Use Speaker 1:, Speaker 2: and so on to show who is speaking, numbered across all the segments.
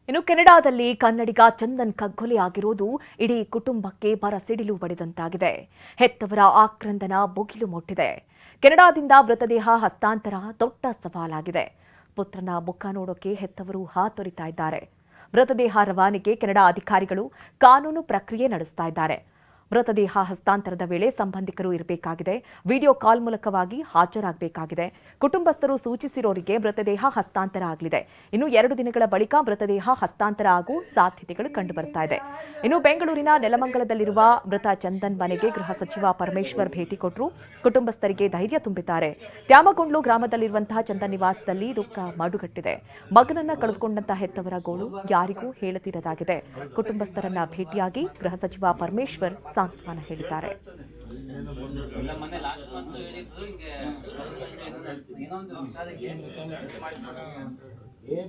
Speaker 1: ಇನ್ನು ಕೆನಡಾದಲ್ಲಿ ಕನ್ನಡಿಗ ಚಂದನ್ ಕಗ್ಗೊಲೆಯಾಗಿರುವುದು ಇಡೀ ಕುಟುಂಬಕ್ಕೆ ಬರಸಿಡಿಲು ಬಡಿದಂತಾಗಿದೆ. ಹೆತ್ತವರ ಆಕ್ರಂದನ ಮುಗಿಲು ಮುಟ್ಟಿದೆ. ಕೆನಡಾದಿಂದ ಮೃತದೇಹ ಹಸ್ತಾಂತರ ದೊಡ್ಡ ಸವಾಲಾಗಿದೆ. ಪುತ್ರನ ಮುಖ ನೋಡೋಕೆ ಹೆತ್ತವರು ಹಾತೊರಿತಾ ಇದ್ದಾರೆ. ಮೃತದೇಹ ರವಾನೆಗೆ ಕೆನಡಾ ಅಧಿಕಾರಿಗಳು ಕಾನೂನು ಪ್ರಕ್ರಿಯೆ ನಡೆಸ್ತಾ ಇದ್ದಾರೆ. ಮೃತದೇಹ ಹಸ್ತಾಂತರದ ವೇಳೆ ಸಂಬಂಧಿಕರು ಇರಬೇಕಾಗಿದೆ. ವಿಡಿಯೋ ಕಾಲ್ ಮೂಲಕವಾಗಿ ಹಾಜರಾಗಬೇಕಾಗಿದೆ. ಕುಟುಂಬಸ್ಥರು ಸೂಚಿಸಿರೋರಿಗೆ ಮೃತದೇಹ ಹಸ್ತಾಂತರ ಆಗಲಿದೆ. ಇನ್ನು 2 ದಿನಗಳ ಬಳಿಕ ಮೃತದೇಹ ಹಸ್ತಾಂತರ ಆಗುವ ಸಾಧ್ಯತೆಗಳು ಕಂಡುಬರ್ತಾ ಇದೆ. ಇನ್ನು ಬೆಂಗಳೂರಿನ ನೆಲಮಂಗಲದಲ್ಲಿರುವ ಮೃತ ಚಂದನ್ ಮನೆಗೆ ಗೃಹ ಸಚಿವ ಪರಮೇಶ್ವರ್ ಭೇಟಿ ಕೊಟ್ಟರು. ಕುಟುಂಬಸ್ಥರಿಗೆ ಧೈರ್ಯ ತುಂಬಿದ್ದಾರೆ. ತ್ಯಾಮಗೊಂಡ್ಲು ಗ್ರಾಮದಲ್ಲಿರುವಂತಹ ಚಂದನ್ ನಿವಾಸದಲ್ಲಿ ದುಃಖ ಮಡುಗಟ್ಟಿದೆ. ಮಗನನ್ನ ಕಳೆದುಕೊಂಡಂತಹ ಹೆತ್ತವರ ಗೋಳು ಯಾರಿಗೂ ಹೇಳದಿರದಾಗಿದೆ. ಕುಟುಂಬಸ್ಥರನ್ನ ಭೇಟಿಯಾಗಿ ಗೃಹ ಸಚಿವ ಪರಮೇಶ್ವರ್ ಸಾಂತ್ವನ ಹೇಳಿದ್ದಾರೆ.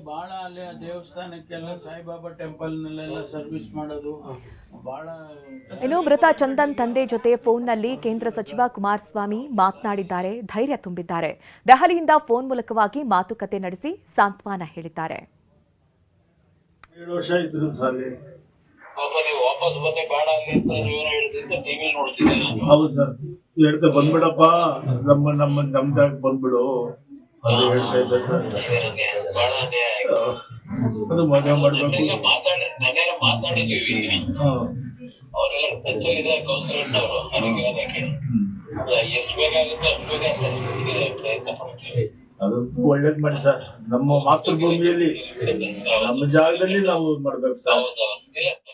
Speaker 2: ಬಹಳ ಅಲ್ಲಿ ದೇವಸ್ಥಾನಕ್ಕೆಲ್ಲ ಸಾಯಿಬಾಬಾ ಟೆಂಪಲ್ ನಲ್ಲೆಲ್ಲ ಸರ್ವಿಸ್ ಮಾಡೋದು ಬಹಳ.
Speaker 1: ಇನ್ನು ಮೃತ ಚಂದನ್ ತಂದೆ ಜೊತೆ ಫೋನ್ನಲ್ಲಿ ಕೇಂದ್ರ ಸಚಿವ ಕುಮಾರಸ್ವಾಮಿ ಮಾತನಾಡಿದ್ದಾರೆ. ಧೈರ್ಯ ತುಂಬಿದ್ದಾರೆ. ದೆಹಲಿಯಿಂದ ಫೋನ್ ಮೂಲಕವಾಗಿ ಮಾತುಕತೆ ನಡೆಸಿ ಸಾಂತ್ವನ ಹೇಳಿದ್ದಾರೆ.
Speaker 3: 7 ವರ್ಷ ಇದ್ರು ಸಾಲಿ
Speaker 2: ವಾಪಸ್ ಬಂದೆ ಬೇಡ ಅಲ್ಲಿ ಅಂತ ನೀವೇನು ಹೇಳಿದ್ರಿಂದ ಟಿವಿ ನೋಡ್ತಿದ್ದೆ ನಾನು.
Speaker 3: ಹೌದು ಸರ್, ಹೇಳ್ತಾ ಬಂದ್ಬಿಡಪ್ಪ, ನಮ್ಮ ಜಾಗಕ್ಕೆ ಬಂದ್ಬಿಡು ಅಂತ ಹೇಳ್ತಾ ಇದ್ದೆ ಸರ್.
Speaker 2: ಬಹಳ ಅನ್ಯಾಯ ಆಯ್ತು.
Speaker 3: ಅದು ಮದುವೆ ಮಾಡ್ಬೇಕು
Speaker 2: ಮಾತಾಡಿದೀವಿ. ಅವರೆಲ್ಲ ಟಚ್ಚಲ್ಲಿದ್ದಾರೆ ಕೌನ್ಸಿಲೆಂಟ್ ಅವರು. ಎಷ್ಟು ಬೇಕಾಗುತ್ತೆ ಅಷ್ಟು ಬೇಗ ಪ್ರಯತ್ನ ಪಡ್ತೀವಿ.
Speaker 3: ಅದು ಒಳ್ಳೇದ್ ಮಾಡಿ ಸರ್. ನಮ್ಮ ಮಾತೃಭೂಮಿಯಲ್ಲಿ ನಮ್ಮ ಜಾಗದಲ್ಲಿ ನಾವು ಮಾಡ್ಬೇಕು ಸರ್.
Speaker 2: ಹೌದೌದು.